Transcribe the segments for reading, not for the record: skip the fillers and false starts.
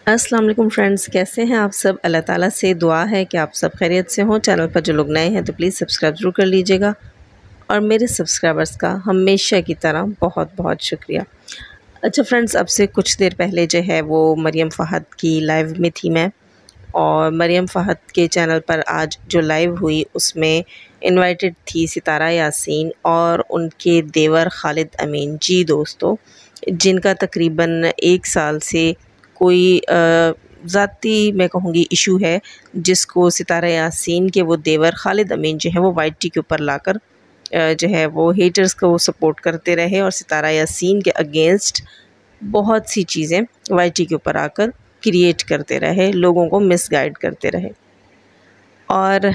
अस्सलाम वालेकुम फ्रेंड्स, कैसे हैं आप सब। अल्लाह ताला से दुआ है कि आप सब खैरियत से हों। चैनल पर जो लोग नए हैं तो प्लीज़ सब्सक्राइब ज़रूर कर लीजिएगा और मेरे सब्सक्राइबर्स का हमेशा की तरह बहुत बहुत शुक्रिया। अच्छा फ्रेंड्स, अब से कुछ देर पहले जो है वो मरियम फ़हद की लाइव में थी मैं, और मरियम फ़हद के चैनल पर आज जो लाइव हुई उसमें इनवाइटेड थी सितारा यासीन और उनके देवर खालिद अमीन। जी दोस्तों, जिनका तकरीबन 1 साल से कोई ज़ाती मैं कहूँगी इशू है, जिसको सितारा यासीन के वो देवर खालिद अमीन जो है वो वाईटी के ऊपर लाकर जो है वो हेटर्स को सपोर्ट करते रहे और सितारा यासीन के अगेंस्ट बहुत सी चीज़ें वाईटी के ऊपर आकर क्रिएट करते रहे, लोगों को मिसगाइड करते रहे। और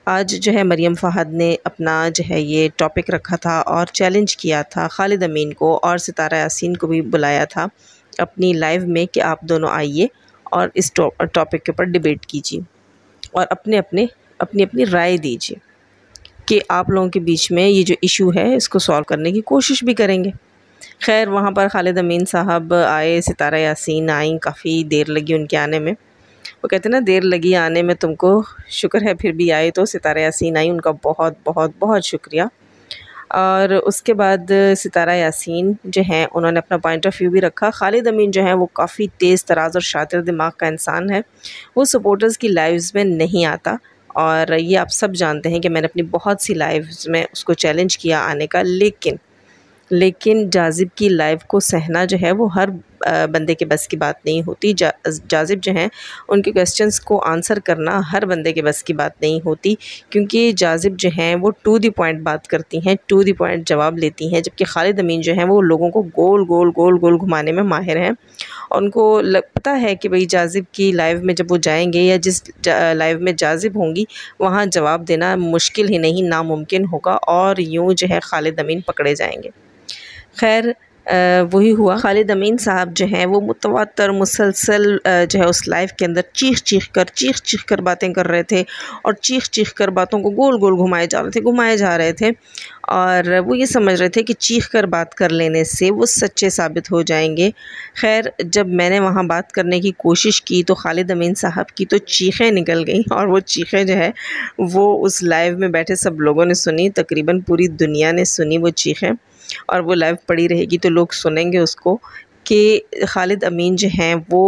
आज जो है मरियम फ़हद ने अपना जो है ये टॉपिक रखा था और चैलेंज किया था खालिद अमीन को, और सितारा यासीन को भी बुलाया था अपनी लाइव में कि आप दोनों आइए और इस टॉपिक के ऊपर डिबेट कीजिए और अपनी अपनी राय दीजिए कि आप लोगों के बीच में ये जो इशू है इसको सॉल्व करने की कोशिश भी करेंगे। खैर, वहाँ पर खालिद अमीन साहब आए, सितारा यासीन आई, काफ़ी देर लगी उनके आने में। वो कहते हैं ना, देर लगी आने में तुमको, शुक्र है फिर भी आए। तो सितारा यासीन आई, उनका बहुत बहुत बहुत शुक्रिया। और उसके बाद सितारा यासीन जो हैं उन्होंने अपना पॉइंट ऑफ व्यू भी रखा। खालिद अमीन जो हैं वो काफ़ी तेज़ तराज और शातिर दिमाग का इंसान है, वो सपोर्टर्स की लाइव्स में नहीं आता, और ये आप सब जानते हैं कि मैंने अपनी बहुत सी लाइव्स में उसको चैलेंज किया आने का। लेकिन जाज़िब की लाइव को सहना जो है वो हर बंदे के बस की बात नहीं होती। जाज़िब जो हैं उनके क्वेश्चंस को आंसर करना हर बंदे के बस की बात नहीं होती, क्योंकि जाज़िब जो हैं वो टू द पॉइंट बात करती हैं, टू द पॉइंट जवाब लेती हैं, जबकि खालिद अमीन जो हैं वो लोगों को गोल गोल गोल गोल घुमाने में माहिर हैं। और उनको पता है कि भाई जाज़िब की लाइव में जब वो जाएंगे या जिस लाइव में जाज़िब होंगी वहाँ जवाब देना मुश्किल ही नहीं, नामुमकिन होगा, और यूँ जो है खालिद अमीन पकड़े जाएंगे। खैर, वही हुआ। खालिद अमीन साहब जो हैं वो मुतवातर मुसलसल जो है उस लाइव के अंदर चीख चीख कर बातें कर रहे थे, और चीख कर बातों को गोल गोल घुमाए जा रहे थे, और वो ये समझ रहे थे कि चीख कर बात कर लेने से वो सच्चे साबित हो जाएंगे। खैर, जब मैंने वहाँ बात करने की कोशिश की तो खालिद अमीन साहब की तो चीखें निकल गई, और वो चीखें जो है वो उस लाइव में बैठे सब लोगों ने सुनी, तकरीबन पूरी दुनिया ने सुनी वो चीखें, और वो लाइव पड़ी रहेगी तो लोग सुनेंगे उसको कि खालिद अमीन जो हैं वो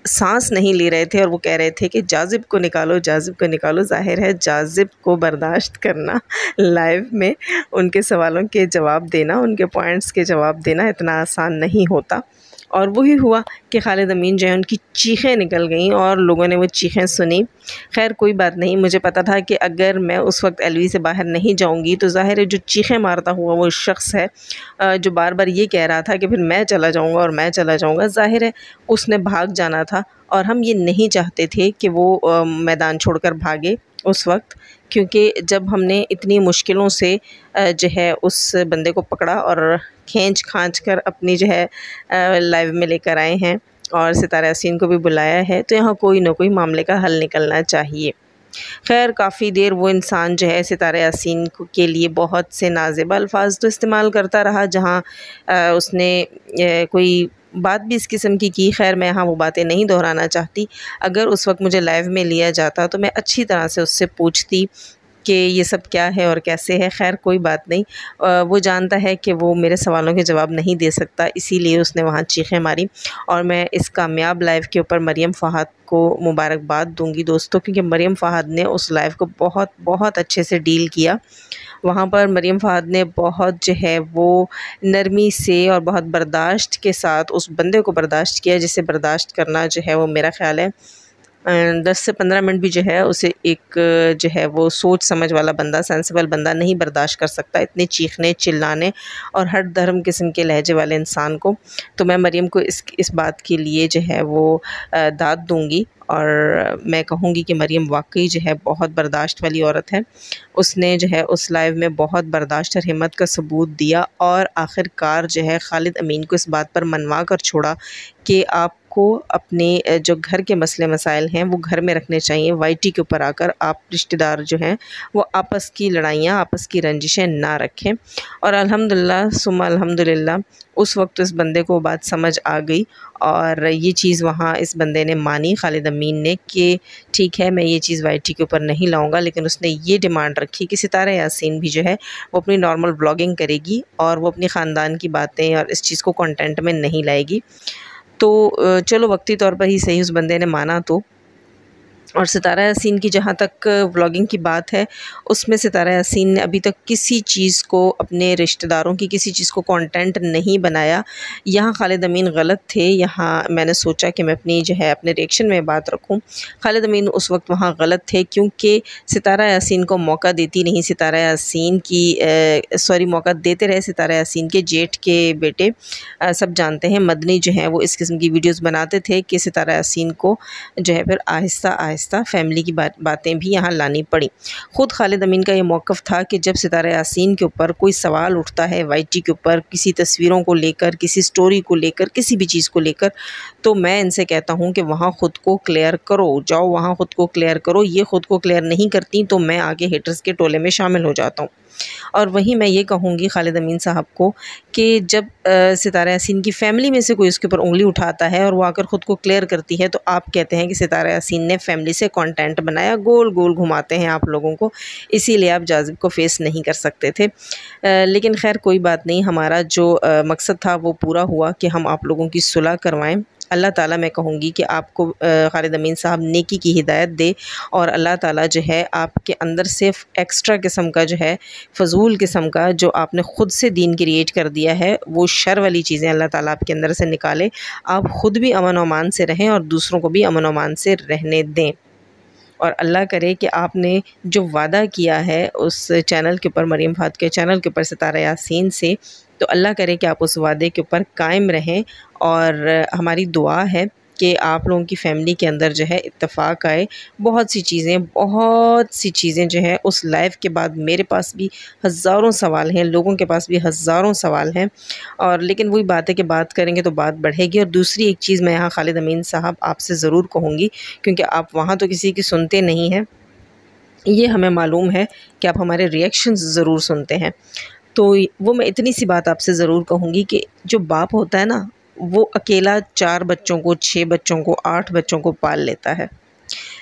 सांस नहीं ले रहे थे और वो कह रहे थे कि जाज़िब को निकालो, जाज़िब को निकालो। ज़ाहिर है जाज़िब को बर्दाश्त करना, लाइव में उनके सवालों के जवाब देना, उनके पॉइंट्स के जवाब देना इतना आसान नहीं होता। और वही हुआ कि खालिद अमीन जो है उनकी चीखें निकल गईं और लोगों ने वो चीखें सुनी। खैर, कोई बात नहीं, मुझे पता था कि अगर मैं उस वक्त एलवी से बाहर नहीं जाऊंगी तो ज़ाहिर है जो चीखें मारता हुआ वो शख्स है जो बार बार ये कह रहा था कि फिर मैं चला जाऊंगा और मैं चला जाऊंगा, ज़ाहिर है उसने भाग जाना था, और हम ये नहीं चाहते थे कि वो मैदान छोड़कर भागे उस वक्त, क्योंकि जब हमने इतनी मुश्किलों से जो है उस बंदे को पकड़ा और खींच खांच कर अपनी जो है लाइव में लेकर आए हैं और सितारा यासीन को भी बुलाया है, तो यहाँ कोई ना कोई मामले का हल निकलना चाहिए। खैर, काफ़ी देर वो इंसान जो है सितारा यासीन के लिए बहुत से नाज़िब अल्फाज तो इस्तेमाल करता रहा, जहाँ उसने कोई बात भी इस किस्म की। खैर, मैं यहाँ वो बातें नहीं दोहराना चाहती। अगर उस वक्त मुझे लाइव में लिया जाता तो मैं अच्छी तरह से उससे पूछती कि ये सब क्या है और कैसे है। खैर, कोई बात नहीं, वो जानता है कि वो मेरे सवालों के जवाब नहीं दे सकता, इसीलिए उसने वहाँ चीखें मारी। और मैं इस कामयाब लाइव के ऊपर मरियम फ़हद को मुबारकबाद दूंगी दोस्तों, क्योंकि मरियम फ़हद ने उस लाइव को बहुत बहुत अच्छे से डील किया। वहाँ पर मरियम फ़हद ने बहुत जो है वो नरमी से और बहुत बर्दाश्त के साथ उस बंदे को बर्दाश्त किया, जिसे बर्दाश्त करना जो है वो मेरा ख़्याल है 10 से 15 मिनट भी जो है उसे एक जो है वो सोच समझ वाला बंदा, सेंसिबल बंदा नहीं बर्दाश्त कर सकता, इतने चीखने चिल्लाने और हर धर्म किस्म के लहजे वाले इंसान को। तो मैं मरियम को इस बात के लिए जो है वो दाद दूंगी, और मैं कहूँगी कि मरियम वाकई जो है बहुत बर्दाश्त वाली औरत है। उसने जो है उस लाइव में बहुत बर्दाश्त और हिम्मत का सबूत दिया, और आखिरकार जो है खालिद अमीन को इस बात पर मनवा कर छोड़ा कि आप आपको अपने जो घर के मसले मसाइल हैं वो घर में रखने चाहिए। वाईटी के ऊपर आकर आप रिश्तेदार जो हैं वो आपस की लड़ाइयाँ, आपस की रंजिशें ना रखें। और अल्हम्दुलिल्लाह सुम्मा अल्हम्दुलिल्लाह उस वक्त इस बंदे को बात समझ आ गई और ये चीज़ वहाँ इस बंदे ने मानी, खालिद अमीन ने, कि ठीक है मैं ये चीज़ वाईटी के ऊपर नहीं लाऊंगा। लेकिन उसने ये डिमांड रखी कि सितारा यासीन भी जो है वो अपनी नॉर्मल व्लॉगिंग करेगी और वो अपनी ख़ानदान की बातें और इस चीज़ को कंटेंट में नहीं लाएगी। तो चलो वक्ती तौर पर ही सही उस बंदे ने माना। तो और सितारा यासीन की जहाँ तक व्लॉगिंग की बात है, उसमें सितारा यासीन ने अभी तक किसी चीज़ को, अपने रिश्तेदारों की किसी चीज़ को कंटेंट नहीं बनाया। यहाँ खालिद अमीन गलत थे। यहाँ मैंने सोचा कि मैं अपनी जो है अपने रिएक्शन में बात रखूँ। खालिद अमीन उस वक्त वहाँ गलत थे क्योंकि सितारा यासीन को मौका देती नहीं। सितारा यासीन की मौका देते रहे सितारा यासीन के जेठ के बेटे, सब जानते हैं मदनी जो हैं वो इस किस्म की वीडियोस बनाते थे कि सितारा यासीन को जो है फिर आहिस्ता आहिस्ता फैमिली की बातें भी यहाँ लानी पड़ी। ख़ुद खालिद अमीन का ये मौक़िफ़ था कि जब सितारा यासीन के ऊपर कोई सवाल उठता है वाईटी के ऊपर, किसी तस्वीरों को लेकर, किसी स्टोरी को लेकर, किसी भी चीज़ को लेकर, तो मैं इनसे कहता हूँ कि वहाँ ख़ुद को क्लियर करो, जाओ वहाँ ख़ुद को क्लियर करो। ये ख़ुद को क्लियर नहीं करती तो मैं आगे हेटर्स के टोले में शामिल हो जाता हूँ। और वहीं मैं ये कहूँगी खालिद अमीन साहब को कि जब सितारा यासीन की फ़ैमिली में से कोई उसके ऊपर उंगली उठाता है और वो आकर ख़ुद को क्लियर करती है तो आप कहते हैं कि सितारा यासीन ने फ़ैमिली से कंटेंट बनाया। गोल गोल घुमाते हैं आप लोगों को, इसीलिए आप जाज़िब को फेस नहीं कर सकते थे। लेकिन खैर कोई बात नहीं, हमारा जो मकसद था वो पूरा हुआ कि हम आप लोगों की सुलह करवाएँ। अल्लाह ताला मैं कहूँगी कि आपको खालिद अमीन साहब नेकी की हिदायत दे और अल्लाह ताला जो है आपके अंदर से एक्स्ट्रा किस्म का जो है फ़जूल किस्म का जो आपने ख़ुद से दीन क्रिएट कर दिया है वो शर वाली चीज़ें अल्लाह ताला आपके अंदर से निकाले। आप ख़ुद भी अमन और अमान से रहें और दूसरों को भी अमन और अमान से रहने दें। और अल्लाह करे कि आपने जो वादा किया है उस चैनल के ऊपर, मरियम फ़ात के चैनल के ऊपर सितारा यासीन से, तो अल्लाह करे कि आप उस वादे के ऊपर कायम रहें। और हमारी दुआ है कि आप लोगों की फ़ैमिली के अंदर जो है इत्तेफाक आए। बहुत सी चीज़ें जो है उस लाइव के बाद मेरे पास भी हज़ारों सवाल हैं, लोगों के पास भी हज़ारों सवाल हैं। और लेकिन वही बात है कि बात करेंगे तो बात बढ़ेगी। और दूसरी एक चीज़ मैं यहाँ खालिद अमीन साहब आपसे ज़रूर कहूँगी, क्योंकि आप वहाँ तो किसी की सुनते नहीं हैं, ये हमें मालूम है कि आप हमारे रिएक्शंस ज़रूर सुनते हैं। तो वो मैं इतनी सी बात आपसे ज़रूर कहूँगी कि जो बाप होता है ना, वो अकेला 4 बच्चों को, 6 बच्चों को, 8 बच्चों को पाल लेता है।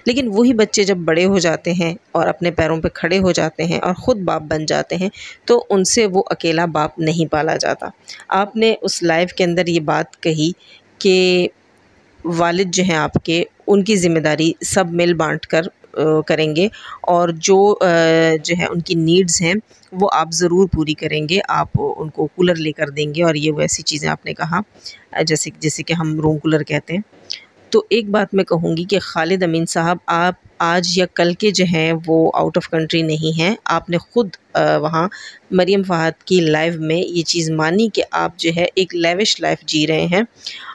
लेकिन वही बच्चे जब बड़े हो जाते हैं और अपने पैरों पे खड़े हो जाते हैं और ख़ुद बाप बन जाते हैं तो उनसे वो अकेला बाप नहीं पाला जाता। आपने उस लाइव के अंदर ये बात कही कि वालिद जो हैं आपके, उनकी ज़िम्मेदारी सब मिल बाँट कर करेंगे और जो है उनकी नीड्स हैं वो आप ज़रूर पूरी करेंगे। आप उनको कूलर लेकर देंगे और ये वैसी चीज़ें आपने कहा जैसे कि हम रूम कूलर कहते हैं। तो एक बात मैं कहूँगी कि खालिद अमीन साहब, आप आज या कल के जो हैं वो आउट ऑफ कंट्री नहीं हैं। आपने ख़ुद वहाँ मरियम फ़ात की लाइव में ये चीज़ मानी कि आप जो है एक लेविश लाइफ जी रहे हैं।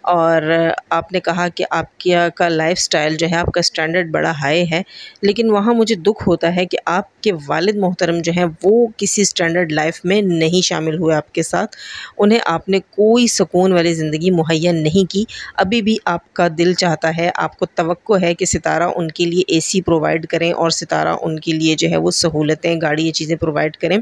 और आपने कहा कि आपका लाइफ़स्टाइल जो है, आपका स्टैंडर्ड बड़ा हाई है। लेकिन वहाँ मुझे दुख होता है कि आपके वालिद मोहतरम जो हैं वो किसी स्टैंडर्ड लाइफ में नहीं शामिल हुए आपके साथ। उन्हें आपने कोई सुकून वाली ज़िंदगी मुहैया नहीं की। अभी भी आपका दिल चाहता है, आपको तवक्को है कि सितारा उनके लिए एसी प्रोवाइड करें और सितारा उनके लिए जो है वो सहूलतें, गाड़ी, ये चीज़ें प्रोवाइड करें।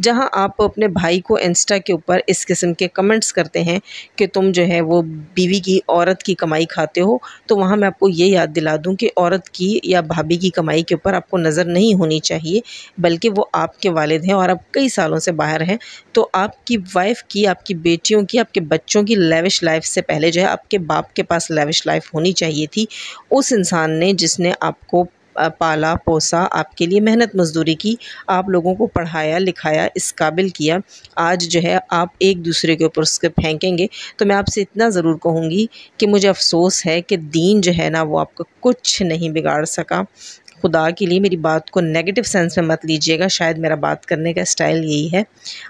जहाँ आप अपने भाई को इंस्टा के ऊपर इस किस्म के कमेंट्स करते हैं कि तुम जो है वो बीवी की, औरत की कमाई खाते हो, तो वहाँ मैं आपको ये याद दिला दूँ कि औरत की या भाभी की कमाई के ऊपर आपको नज़र नहीं होनी चाहिए, बल्कि वो आपके वालिद हैं और आप कई सालों से बाहर हैं। तो आपकी वाइफ़ की, आपकी बेटियों की, आपके बच्चों की लेविश लाइफ से पहले जो है आपके बाप के पास लेविश लाइफ होनी चाहिए थी। उस इंसान ने जिसने आपको पाला पोसा, आपके लिए मेहनत मज़दूरी की, आप लोगों को पढ़ाया लिखाया, इस काबिल किया, आज जो है आप एक दूसरे के ऊपर उसके फेंकेंगे। तो मैं आपसे इतना ज़रूर कहूँगी कि मुझे अफ़सोस है कि दीन जो है ना वो आपका कुछ नहीं बिगाड़ सका। खुदा के लिए मेरी बात को नेगेटिव सेंस में मत लीजिएगा, शायद मेरा बात करने का स्टाइल यही है।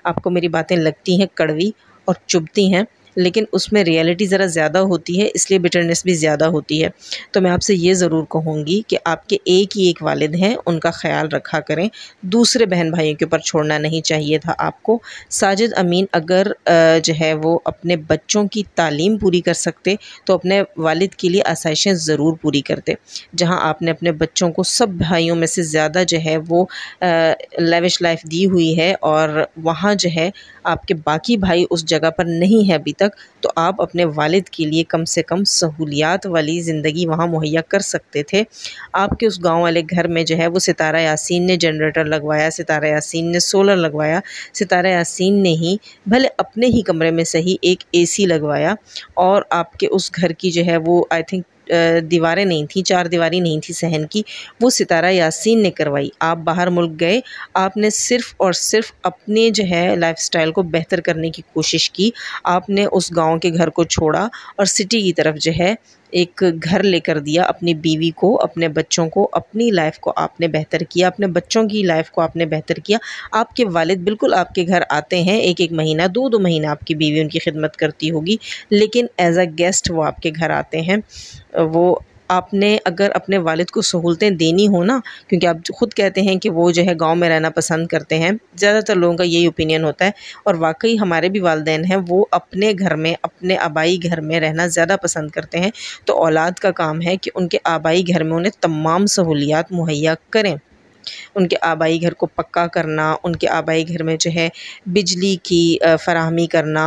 आपको मेरी बातें लगती हैं कड़वी और चुभती हैं, लेकिन उसमें रियलिटी ज़रा ज़्यादा होती है, इसलिए बिटरनेस भी ज़्यादा होती है। तो मैं आपसे ये ज़रूर कहूँगी कि आपके एक ही एक वालिद हैं, उनका ख़्याल रखा करें, दूसरे बहन भाइयों के ऊपर छोड़ना नहीं चाहिए था आपको। साजिद अमीन अगर जो है वो अपने बच्चों की तालीम पूरी कर सकते तो अपने वालिद के लिए आसाइशें ज़रूर पूरी करते। जहाँ आपने अपने बच्चों को सब भाइयों में से ज़्यादा जो है वो लेविश लाइफ दी हुई है और वहाँ जो है आपके बाकी भाई उस जगह पर नहीं है अभी तक, तो आप अपने वालिद के लिए कम से कम सहूलियात वाली ज़िंदगी वहाँ मुहैया कर सकते थे। आपके उस गांव वाले घर में जो है वो सितारा यासीन ने जनरेटर लगवाया, सितारा यासीन ने सोलर लगवाया, सितारा यासीन ने ही भले अपने ही कमरे में सही एक एसी लगवाया और आपके उस घर की जो है वो आई थिंक दीवारें नहीं थी, चार दीवारी नहीं थी सहन की, वो सितारा यासीन ने करवाई। आप बाहर मुल्क गए, आपने सिर्फ़ और सिर्फ अपने जो है लाइफस्टाइल को बेहतर करने की कोशिश की। आपने उस गांव के घर को छोड़ा और सिटी की तरफ जो है एक घर लेकर दिया अपनी बीवी को, अपने बच्चों को, अपनी लाइफ को आपने बेहतर किया, अपने बच्चों की लाइफ को आपने बेहतर किया। आपके वालिद बिल्कुल आपके घर आते हैं, एक एक महीना, दो दो महीना आपकी बीवी उनकी खिदमत करती होगी, लेकिन एज अ गेस्ट वो आपके घर आते हैं। वो आपने अगर अपने वालिद को सहूलतें देनी हो ना, क्योंकि आप ख़ुद कहते हैं कि वो जो है गांव में रहना पसंद करते हैं, ज़्यादातर लोगों का यही ओपिनियन होता है और वाकई हमारे भी वालिदैन हैं, वो अपने घर में, अपने आबाई घर में रहना ज़्यादा पसंद करते हैं। तो औलाद का काम है कि उनके आबाई घर में उन्हें तमाम सहूलियात मुहैया करें। उनके आबाई घर को पक्का करना, उनके आबाई घर में जो है बिजली की फ़राहमी करना,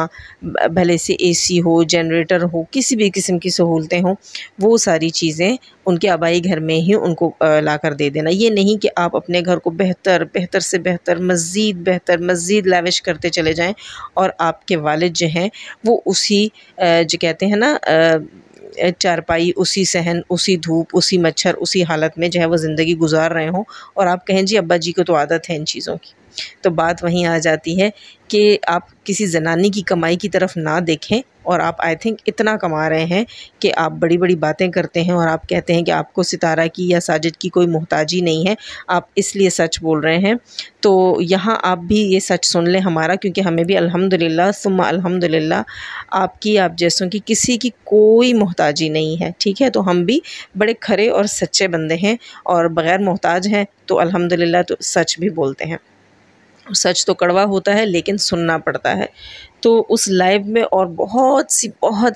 भले से एसी हो, जनरेटर हो, किसी भी किस्म की सहूलतें हों, वो सारी चीज़ें उनके आबाई घर में ही उनको लाकर दे देना। ये नहीं कि आप अपने घर को बेहतर, बेहतर से बेहतर, मज़ीद बेहतर, मज़ीद लाविश करते चले जाएँ और आपके वालिद जो हैं वो उसी जो कहते हैं ना चारपाई, उसी सहन, उसी धूप, उसी मच्छर, उसी हालत में जो है वो ज़िंदगी गुजार रहे हों और आप कहें जी अब्बा जी को तो आदत है इन चीज़ों की। तो बात वहीं आ जाती है कि आप किसी ज़नानी की कमाई की तरफ ना देखें और आप आई थिंक इतना कमा रहे हैं कि आप बड़ी बड़ी बातें करते हैं और आप कहते हैं कि आपको सितारा की या साजिद की कोई मोहताजी नहीं है, आप इसलिए सच बोल रहे हैं। तो यहाँ आप भी ये सच सुन लें हमारा, क्योंकि हमें भी अल्हम्दुलिल्लाह सुम्मा अल्हम्दुलिल्लाह आपकी, आप जैसों की किसी की कोई मोहताजी नहीं है, ठीक है। तो हम भी बड़े खरे और सच्चे बंदे हैं और बग़ैर मोहताज हैं, तो अल्हम्दुलिल्लाह तो सच भी बोलते हैं। सच तो कड़वा होता है लेकिन सुनना पड़ता है। तो उस लाइव में और बहुत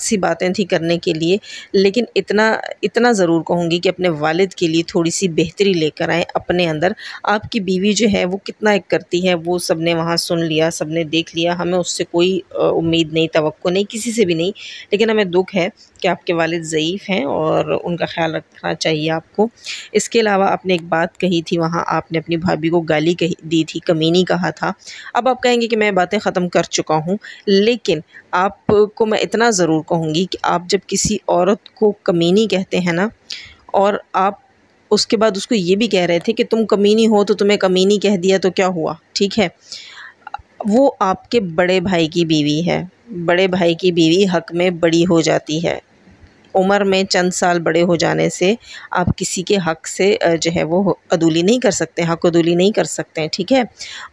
सी बातें थी करने के लिए, लेकिन इतना ज़रूर कहूँगी कि अपने वालिद के लिए थोड़ी सी बेहतरी लेकर आएँ अपने अंदर। आपकी बीवी जो है वो कितना एक करती है वो सब ने वहाँ सुन लिया, सब ने देख लिया, हमें उससे कोई उम्मीद नहीं, तवक्को नहीं, किसी से भी नहीं। लेकिन हमें दुख है कि आपके वालिद ज़ईफ़ हैं और उनका ख़्याल रखना चाहिए आपको। इसके अलावा आपने एक बात कही थी वहाँ, आपने अपनी भाभी को गाली दी थी, कमीनी कहा था। अब आप कहेंगे कि मैं बातें ख़त्म कर चुका हूँ, लेकिन आपको मैं इतना ज़रूर कहूँगी कि आप जब किसी औरत को कमीनी कहते हैं ना, और आप उसके बाद उसको ये भी कह रहे थे कि तुम कमीनी हो तो तुम्हें कमीनी कह दिया तो क्या हुआ, ठीक है। वो आपके बड़े भाई की बीवी है, बड़े भाई की बीवी हक़ में बड़ी हो जाती है। उम्र में चंद साल बड़े हो जाने से आप किसी के हक़ से जो है वो अदूली नहीं कर सकते, हक़ अदूली नहीं कर सकते हैं, ठीक है।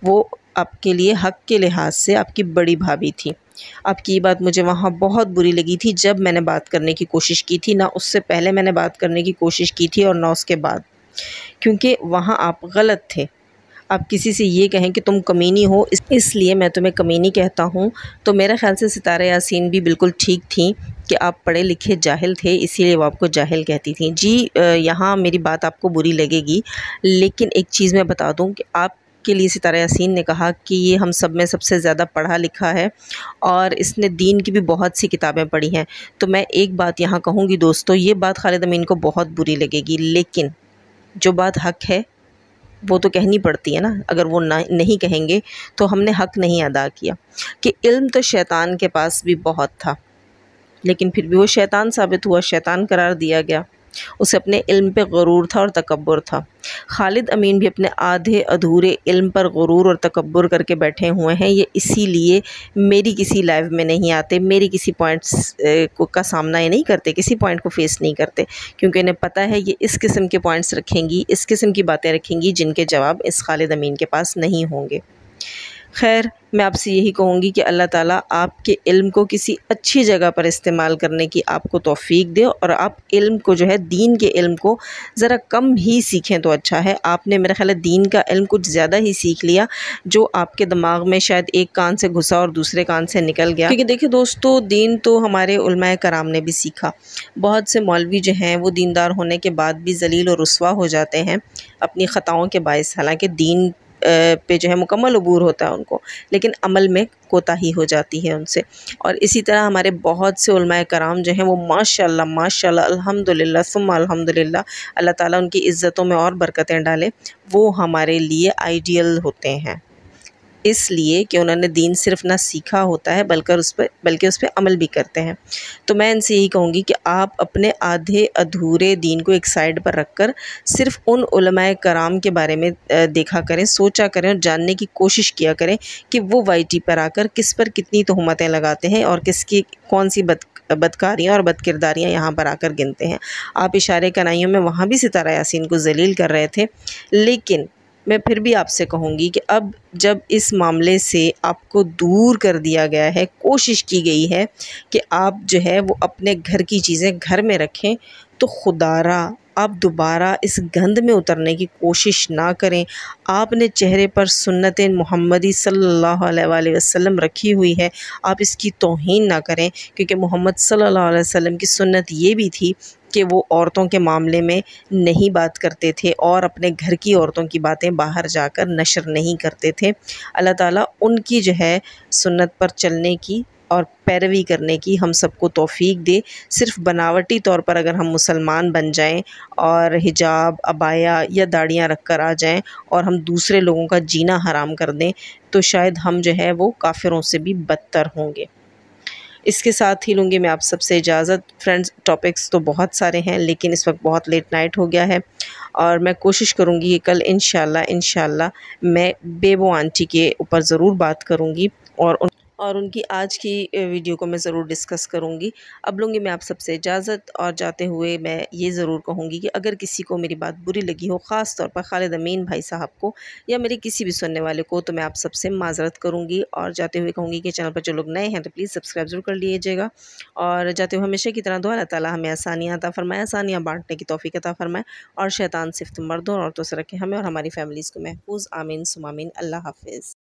वो आपके लिए हक़ के लिहाज से आपकी बड़ी भाभी थी। आपकी ये बात मुझे वहाँ बहुत बुरी लगी थी जब मैंने बात करने की कोशिश की थी, ना उससे पहले मैंने बात करने की कोशिश की थी और ना उसके बाद, क्योंकि वहाँ आप गलत थे। आप किसी से ये कहें कि तुम कमीनी हो, इसलिए मैं तुम्हें कमीनी कहता हूँ, तो मेरे ख़्याल से सितारा यासीन भी बिल्कुल ठीक थी कि आप पढ़े लिखे जाहिल थे, इसीलिए वो आपको जाहिल कहती थी। जी यहाँ मेरी बात आपको बुरी लगेगी, लेकिन एक चीज़ मैं बता दूँ कि आपके लिए सितारा यासीन ने कहा कि ये हम सब में सबसे ज़्यादा पढ़ा लिखा है और इसने दीन की भी बहुत सी किताबें पढ़ी हैं। तो मैं एक बात यहाँ कहूँगी दोस्तों, ये बात खालिद अमीन को बहुत बुरी लगेगी, लेकिन जो बात हक़ है वो तो कहनी पड़ती है ना। अगर वो नहीं कहेंगे तो हमने हक़ नहीं अदा किया। कि इल्म तो शैतान के पास भी बहुत था, लेकिन फिर भी वो शैतान साबित हुआ, शैतान करार दिया गया। उसे अपने इल्म पे गुरूर था और तकब्बुर था। खालिद अमीन भी अपने आधे अधूरे इल्म पर गुरूर और तकब्बुर करके बैठे हुए हैं। ये इसीलिए मेरी किसी लाइव में नहीं आते, मेरी किसी पॉइंट्स का सामना ये नहीं करते, किसी पॉइंट को फेस नहीं करते, क्योंकि इन्हें पता है ये इस किस्म के पॉइंट्स रखेंगी, इस किस्म की बातें रखेंगी जिनके जवाब इस खालिद अमीन के पास नहीं होंगे। खैर, मैं आपसे यही कहूँगी कि अल्लाह ताला आपके इल्म को किसी अच्छी जगह पर इस्तेमाल करने की आपको तौफ़ीक दे, और आप इल्म को जो है, दीन के इल्म को ज़रा कम ही सीखें तो अच्छा है। आपने मेरा ख़्याल है दीन का इल्म कुछ ज़्यादा ही सीख लिया, जो आपके दिमाग में शायद एक कान से घुसा और दूसरे कान से निकल गया। क्योंकि देखिए दोस्तों, दीन तो हमारे उलमाए कराम ने भी सीखा। बहुत से मौलवी जो हैं वो दीनदार होने के बाद भी ज़लील और रुस्वा हो जाते हैं अपनी ख़ताओं के बाइस। हालाँकि दीन पे जो है मुकम्मल अबूर होता है उनको, लेकिन अमल में कोताही हो जाती है उनसे। और इसी तरह हमारे बहुत से उलमाए कराम जो हैं वो माशाअल्लाह माशाअल्लाह अल्हम्दुलिल्लाह सुम्मा अल्हम्दुलिल्लाह, अल्लाह ताला उनकी इज़्ज़तों में और बरकतें डाले, वो हमारे लिए आइडियल होते हैं, इसलिए कि उन्होंने दीन सिर्फ़ ना सीखा होता है बल्कि उस पे अमल भी करते हैं। तो मैं इनसे यही कहूँगी कि आप अपने आधे अधूरे दीन को एक साइड पर रख कर सिर्फ़ उन उलमाए कराम के बारे में देखा करें, सोचा करें और जानने की कोशिश किया करें कि वो वाईटी पर आकर किस पर कितनी तोहमतें लगाते हैं और किसकी कौन-सी बदकारियाँ और बदकिरदारियाँ यहाँ पर आकर गिनते हैं। आप इशारे कनाइयों में वहाँ भी सितारा यासीन को ज़लील कर रहे थे, लेकिन मैं फिर भी आपसे कहूँगी कि अब जब इस मामले से आपको दूर कर दिया गया है, कोशिश की गई है कि आप जो है वो अपने घर की चीज़ें घर में रखें, तो खुदारा आप दोबारा इस गंद में उतरने की कोशिश ना करें। आपने चेहरे पर सुन्नत मुहम्मदी सल्लल्लाहु अलैहि वसल्लम रखी हुई है, आप इसकी तौहीन ना करें, क्योंकि मोहम्मद सल्लल्लाहु अलैहि वसल्लम की सुन्नत ये भी थी कि वो औरतों के मामले में नहीं बात करते थे और अपने घर की औरतों की बातें बाहर जाकर नशर नहीं करते थे। अल्लाह ताला उनकी जो है सुन्नत पर चलने की और पैरवी करने की हम सबको तौफ़ीक दे। सिर्फ़ बनावटी तौर पर अगर हम मुसलमान बन जाएं और हिजाब, अबाया या दाढ़ियाँ रख कर आ जाएं और हम दूसरे लोगों का जीना हराम कर दें, तो शायद हम जो है वो काफ़िरों से भी बदतर होंगे। इसके साथ ही लूँगी मैं आप सबसे इजाज़त। फ्रेंड्स, टॉपिक्स तो बहुत सारे हैं, लेकिन इस वक्त बहुत लेट नाइट हो गया है और मैं कोशिश करूँगी कि कल इंशाल्लाह मैं बेबो आंटी के ऊपर ज़रूर बात करूँगी और उनकी आज की वीडियो को मैं ज़रूर डिस्कस करूँगी। अब लूँगी मैं आप सबसे इजाज़त, और जाते हुए मैं ये ज़रूर कहूँगी कि अगर किसी को मेरी बात बुरी लगी हो, ख़ास तौर पर खालिद अमीन भाई साहब को या मेरे किसी भी सुनने वाले को, तो मैं आप सबसे माज़रत करूँगी। और जाते हुए कहूँगी कि चैनल पर जो लोग नए हैं तो प्लीज़ सब्सक्राइब ज़रूर कर लीजिएगा। और जाते हुए हमेशा की तरह दुआ अल्लाह ताला हमें आसानियाँ अता फ़रमाए, आसानियाँ बाँटने की तौफ़ीक अता फ़रमाए, और शैतान सिफ़्त मर्दों और औरतों से रखें हमें और हमारी फ़ैमिलीज़ को महफूज़। आमीन सुम्मा आमीन। अल्लाह हाफ़िज़।